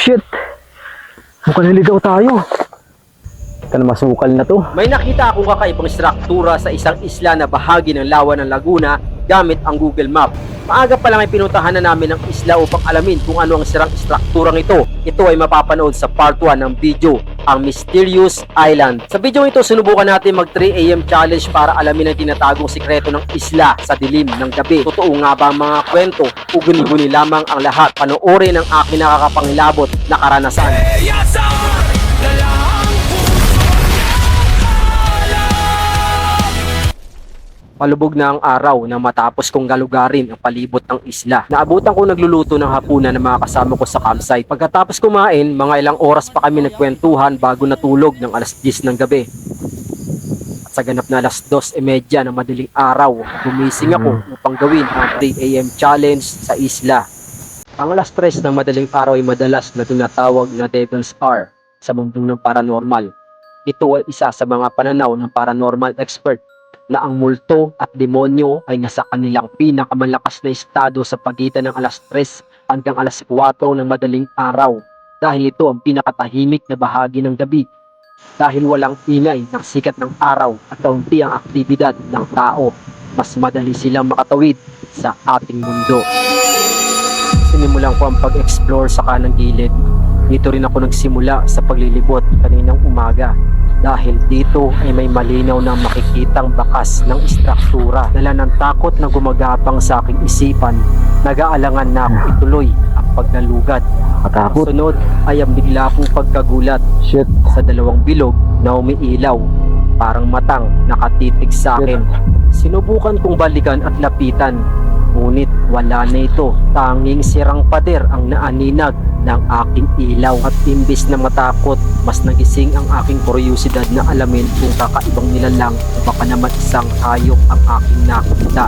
shit. Mukhang naligaw tayo. Ito na masukal na to. May nakita akong kakaibang struktura sa isang isla na bahagi ng lawa ng Laguna gamit ang Google Map. Maaga pa lang ay pinuntahan na namin ang isla upang alamin kung ano ang sirang strukturang ito. Ito ay mapapanood sa part 1 ng video, ang Mysterious Island. Sa video ito, sinubukan natin mag 3 AM challenge para alamin ang tinatagong sikreto ng isla sa dilim ng gabi. Totoo nga ba ang mga kwento o guni-guni lamang ang lahat? Panoorin ang aking nakakapangilabot na karanasan. Palubog na ang araw na matapos kong galugarin ang palibot ng isla. Naabutan ko nagluluto ng hapunan ng mga kasama ko sa campsite. Pagkatapos kumain, mga ilang oras pa kami nagkwentuhan bago natulog ng alas 10 ng gabi. At sa ganap na alas 2:30 ng madaling araw, gumising ako upang gawin ang 3 AM challenge sa isla. Ang alas 3 ng madaling araw ay madalas na tinatawag na Devil's Hour sa mundong ng paranormal. Ito ay isa sa mga pananaw ng paranormal expert na ang multo at demonyo ay nasa kanilang pinakamalakas na estado sa pagitan ng alas 3 hanggang alas 4 ng madaling araw dahil ito ang pinakatahimik na bahagi ng gabi dahil walang ingay ng sikat ng araw at kaunti ang aktibidad ng tao, mas madali silang makatawid sa ating mundo. Sinimulan ko ang pag-explore sa kanang gilid. Dito rin ako nagsimula sa paglilibot kaninang umaga dahil dito ay may malinaw na makikitang bakas ng istruktura. Dala ng takot na gumagapang sa aking isipan, nag-aalangan na ako ituloy ang paglalugad. Matakot. Sunod ay ang bigla kong pagkagulat Shit. sa dalawang bilog na umiilaw, parang matang nakatitig sa akin. Sinubukan kong balikan at lapitan, ngunit wala na ito. Tanging sirang pader ang naaninag ng aking ilaw at imbis na matakot, mas nagising ang aking kuryosidad na alamin kung kakaibang nilalang o baka naman isang hayop ang aking nakita.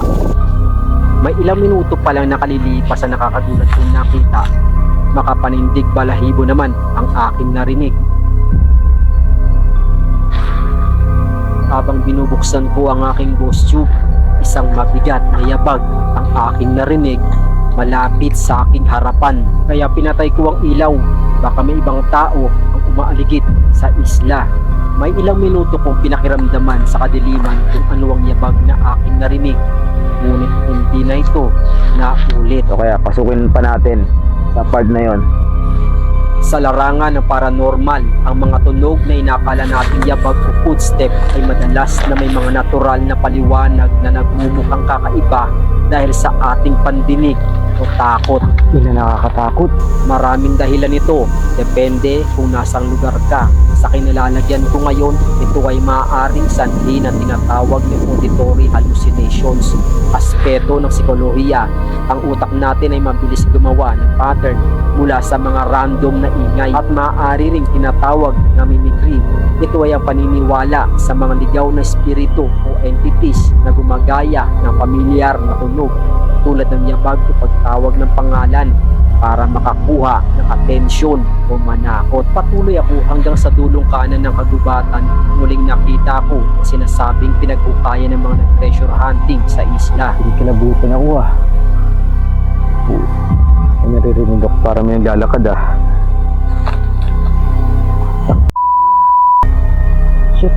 May ilang minuto pa lang nakalilipas sa nakakagulat kong nakita. Makapanindig balahibo naman ang aking narinig. Habang binubuksan ko ang aking ghost tube, isang mabigat na yabag ang aking narinig malapit sa aking harapan. Kaya pinatay ko ang ilaw, baka may ibang tao ang umaaligid sa isla. May ilang minuto kong pinakiramdaman sa kadiliman kung ano ang yabag na aking narinig, ngunit hindi na ito naulit. So kaya pasukin pa natin sa part na yon. Sa larangan ng paranormal, ang mga tunog na inakala nating yabag o footstep ay madalas na may mga natural na paliwanag na nagmumukhang kakaiba dahil sa ating pandinig o takot. Ina nakakatakot. Maraming dahilan nito, depende kung nasang lugar ka. Sa kinalalagyan ko ngayon, ito ay maaaring sanhi na tinatawag ng auditory hallucinations, aspeto ng psikolohiya. Ang utak natin ay mabilis gumawa ng pattern mula sa mga random na ingay at maaari ring tinatawag na mimicry. Ito ay ang paniniwala sa mga ligaw na espiritu o entities na gumagaya ng pamilyar na tunog tulad ng yabag o pagtawag ng pangalan para makakuha ng atensyon o manakot. Patuloy ako hanggang sa dulong kanan ng kagubatan. Muling nakita ko ang sinasabing pinaghukayan ng mga treasure hunting sa isla. Kinikilabutan ako ah. May naririnig ako para may naglalakad ah. Shit.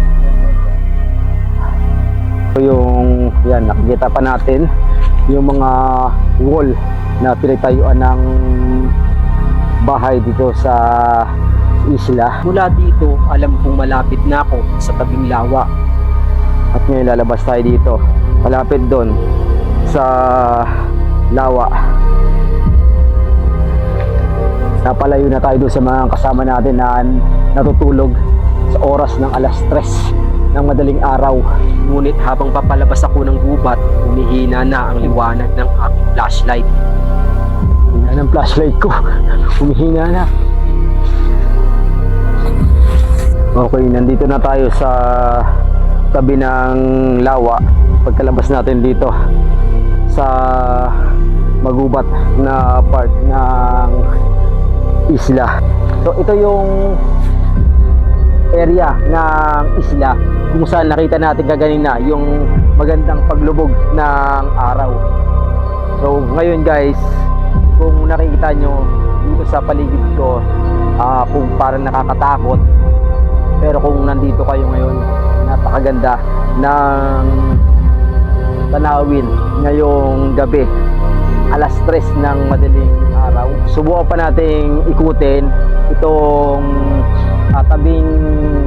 So yung yan, nakikita pa natin yung mga wall na pinagtayuan ng bahay dito sa isla. Mula dito, alam kong malapit na ako sa tabing lawa. At ngayon lalabas tayo dito. Malapit doon sa lawa. Napalayo na tayo doon sa mga kasama natin na natutulog sa oras ng alas 3 ng madaling araw. Ngunit habang papalabas ako ng gubat, humihina na ang liwanag ng aking flashlight. Hina ng flashlight ko. Humihina na. Okay, nandito na tayo sa tabi ng lawa. Pagkalabas natin dito sa magubat na part ng isla. So ito yung area ng isla kung saan nakita natin kaganina yung magandang paglubog ng araw. So ngayon guys, kung nakikita nyo dito sa paligid ko, kung parang nakakatakot. Pero kung nandito kayo ngayon, napakaganda ng tanawin ngayong gabi, alas 3 ng madaling araw. Subukan pa nating ikutin itong tabing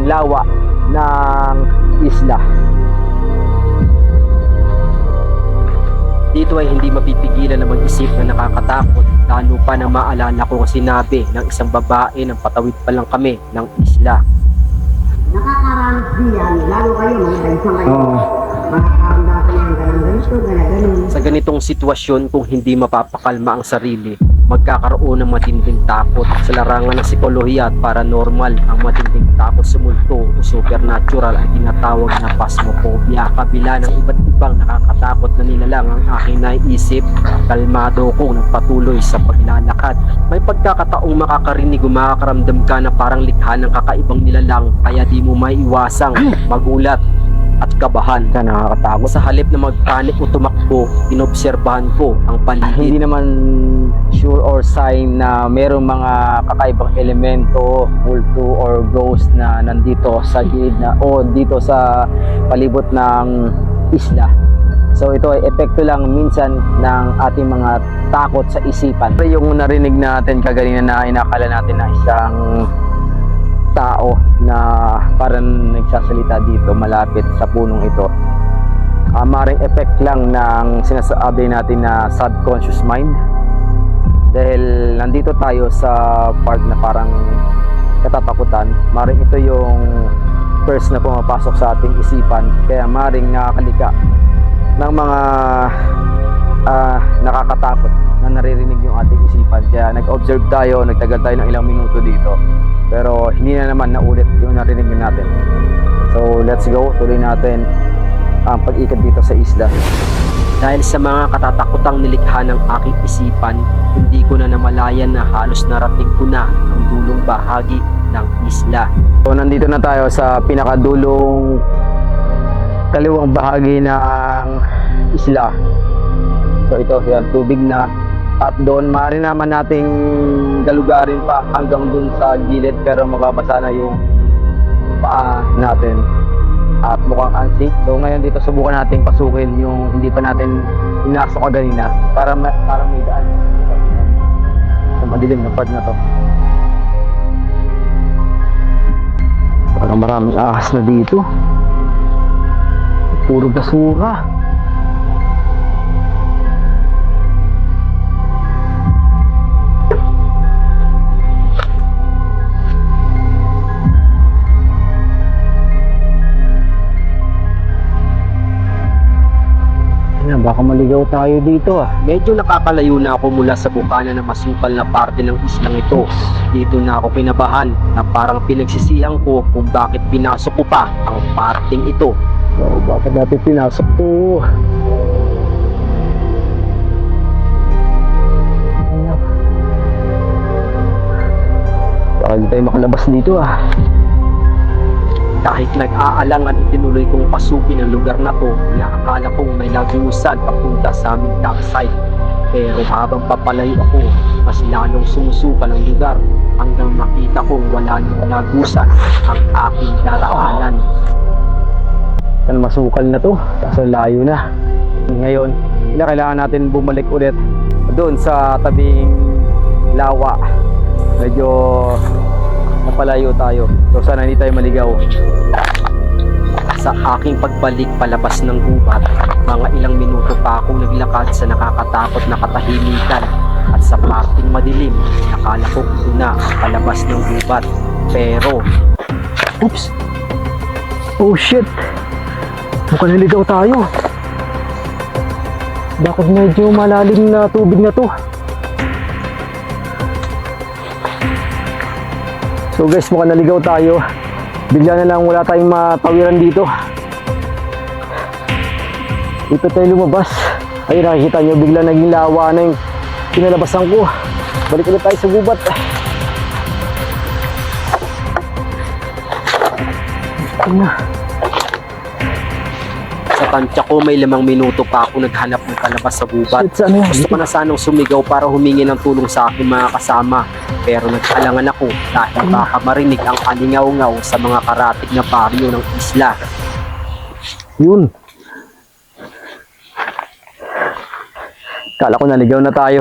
lawa ng isla. Dito ay hindi mapipigilan na mag-isip na nakakatakot, lalo pa na maalala ko ang sinabi ng isang babae nang patawid pa lang kami ng isla. Nakakaranas diyan, lalo kayo, mga baysang kayo. Makakaramdaman yan, ganito, ganun. Sa ganitong sitwasyon, kung hindi mapapakalma ang sarili, magkakaroon ng matinding takot. Sa larangan ng psikolohiya at paranormal, ang matinding takot sa multo o supernatural ay tinatawag na phasmophobia. Kabila ng iba't ibang nakakatakot na nilalang ang aking naiisip, kalmado kong nagpatuloy sa paglalakad. May pagkakataong makakarinig o makakaramdam ka na parang likha ng kakaibang nilalang, kaya di mo maiiwasang magulat at kabahan. Ka nakakatakot. Sa halip na magpanik o tumakbo, inobserbahan ko ang paligid. Hindi naman sure or sign na merong mga kakaibang elemento, multo or ghost na nandito sa gilid na o dito sa palibot ng isla. So ito ay epekto lang minsan ng ating mga takot sa isipan. Yung narinig natin kaganina na inakala natin na isang tao na parang nagsasalita dito malapit sa punong ito. Maring effect lang ng sinasabi natin na subconscious mind. Dahil nandito tayo sa part na parang katatakutan, maring ito yung first na pumapasok sa ating isipan. Kaya maring nakakalika ng mga nakakatakot na naririnig yung ating isipan. Kaya nag-observe tayo, nagtagal tayo ng ilang minuto dito. Pero hindi na naman naulit yung narinig natin. So let's go, tuloy natin ang pag-ikot dito sa isla. Dahil sa mga katatakutang nilikha ng aking isipan, hindi ko na namalayan na halos narating ko na ang dulong bahagi ng isla. So nandito na tayo sa pinakadulong kaliwang bahagi ng isla. So ito, yan, tubig na. At doon, maaari naman nating galugarin pa hanggang dun sa gilid, pero mababasa na yung paa natin. At mukhang unsafe. So ngayon dito subukan nating pasukin yung hindi pa natin inasok kanina para may daan. So madilim na part na to. Parang maraming ahas na dito. Puro basura. Baka maligaw tayo dito ah. Medyo nakakalayo na ako mula sa bukana na masukal na parte ng islang ito. Dito na ako kinabahan na parang pinagsisihan ko kung bakit pinasok ko pa ang parting ito. So bakit natin pinasok to? Baka hindi tayo makalabas dito ah. Kahit nag-aalangan, itinuloy kong pasukin ang lugar na to. Nakakala kong may lagusan papunta sa aming campsite. Pero habang papalayo ako, mas lalong sumusukan ang lugar hanggang makita kong wala nang lagusan ang aking daraanan. Yan, masukal na to. Kaso layo na. Ngayon, kailangan natin bumalik ulit doon sa tabing lawa. Medyo napalayo tayo. So sana hindi tayo maligaw. Sa aking pagbalik palabas ng gubat, mga ilang minuto pa akong naglakad sa nakakatakot na katahimikan. At sa parting madilim, nakala ko ito na ang palabas ng gubat. Pero, Oops! Oh shit! Mukhang naligaw tayo. Bakit medyo malalim na tubig na to? So guys, mukhang naligaw tayo. Bigla na lang wala tayong matawiran dito. Dito tayo lumabas. Ayun, nakikita nyo, bigla naging lawa na yung pinalabasan ko. Balik ulit tayo sa gubat. Ito na. Sa tansya ko may 5 minuto pa ako naghanap ng palabas sa gubat. Shit, saan yan? Gusto ko na sanang sumigaw para humingi ng tulong sa aking mga kasama. Pero nag-alangan ako dahil baka marinig ang alingaw-ngaw sa mga karatig na baryo ng isla. Yun. Kala ko naligaw na tayo.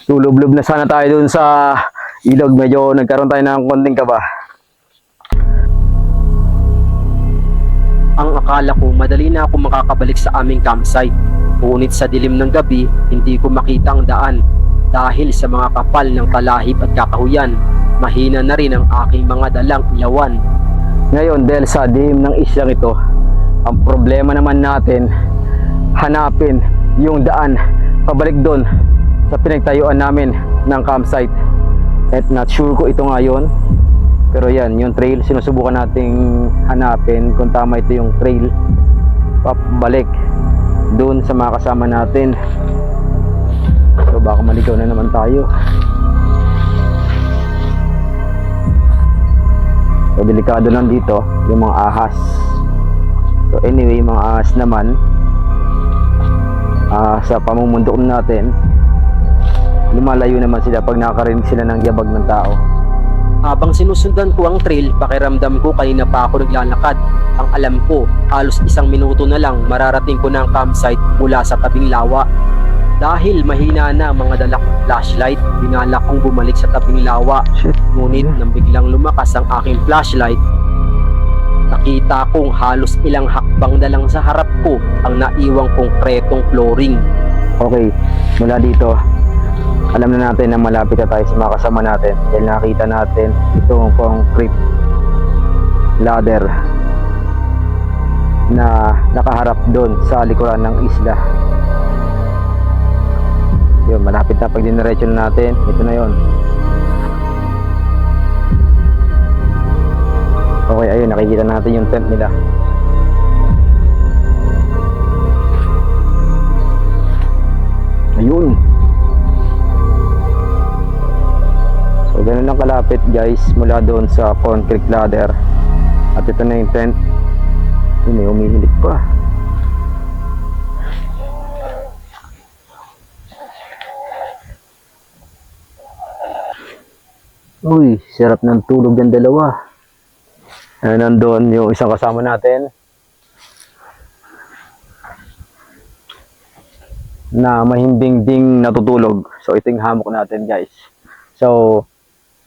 Lulublob na sana tayo dun sa ilog. Medyo nagkaroon tayo ng konting kaba. Ang akala ko madali na ako makakabalik sa aming campsite. Ngunit sa dilim ng gabi, hindi ko makita ang daan. Dahil sa mga kapal ng talahib at kakahuyan, mahina na rin ang aking mga dalang ilawan. Ngayon, dahil sa dilim ng islang ito, ang problema naman natin, hanapin yung daan pabalik doon sa pinagtayuan namin ng campsite. At not sure ko ito ngayon, pero yan, yung trail, sinusubukan nating hanapin kung tama ito yung trail pabalik doon sa mga kasama natin. So baka maligaw na naman tayo. So delikado lang dito yung mga ahas. So anyway, mga ahas naman, sa pamumundok natin, lumalayo naman sila pag nakakarinig sila ng yabag ng tao. Habang sinusundan ko ang trail, pakiramdam ko kanina pa ako naglalakad. Ang alam ko, halos 1 minuto na lang mararating ko na ang campsite mula sa tabing lawa. Dahil mahina na ang mga dala kong flashlight, binalak kong bumalik sa tabing lawa. Ngunit nang biglang lumakas ang aking flashlight, nakita kong halos ilang hakbang na lang sa harap ko ang naiwang konkretong flooring. Okay, mula dito, alam na natin na malapit na tayo sa mga kasama natin dahil nakita natin itong concrete ladder na nakaharap doon sa likuran ng isla. Yun, malapit na pag diniretso na natin, ito na yun. Okay, ayun, nakikita natin yung tent nila. Ayun. So ganun lang kalapit guys mula doon sa concrete ladder. At ito na yung tent. Yun, may umihilig pa. Uy, sarap ng tulog ng dalawa. Nandun yung isang kasama natin na mahimbing ding natutulog. So ito yung hammock natin guys. So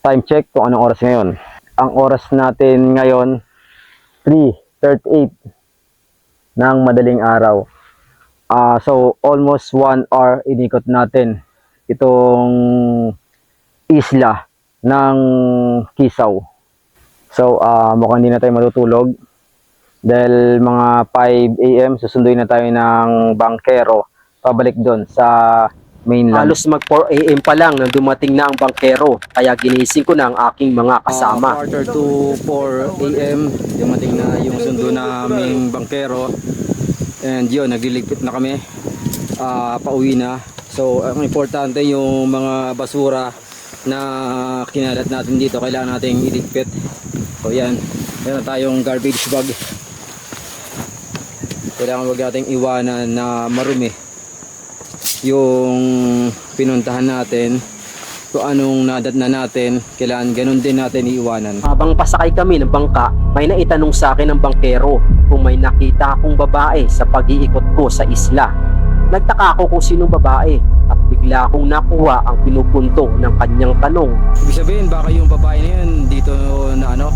time check kung anong oras ngayon. Ang oras natin ngayon 3:38 ng madaling araw. So almost 1 hour inikot natin itong isla ng Kisaw. So mukhang hindi na tayo matutulog dahil mga 5 AM susunduin na tayo ng bangkero pabalik doon sa mainland. Halos mag 4 AM pa lang nang dumating na ang bangkero, kaya ginising ko na ang aking mga kasama. Quarter to 4 AM dumating na yung sundo naming bangkero, and yun, nagliligpit na kami, pauwi na. So ang importante yung mga basura na kinalat natin dito, kailangan nating iligpit. So yan, meron tayong garbage bag, kailangan wag nating iwanan na marumi yung pinuntahan natin. Kung anong nadatna natin, kailangan ganun din natin iiwanan. Habang pasakay kami ng bangka, may naitanong sa akin ng bangkero kung may nakita akong babae sa pag-iikot ko sa isla. Nagtaka ako kung sinong babae at bigla akong nakuha ang pinupunto ng kanyang tanong. Ibig sabihin, baka yung babae na yun dito na ano?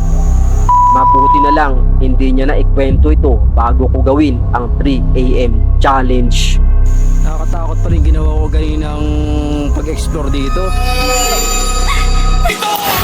Mabuti na lang, hindi niya na ikwento ito bago ko gawin ang 3 AM challenge. Nakakatakot pa rin ginawa ko ganinang pag-explore dito. Ito ang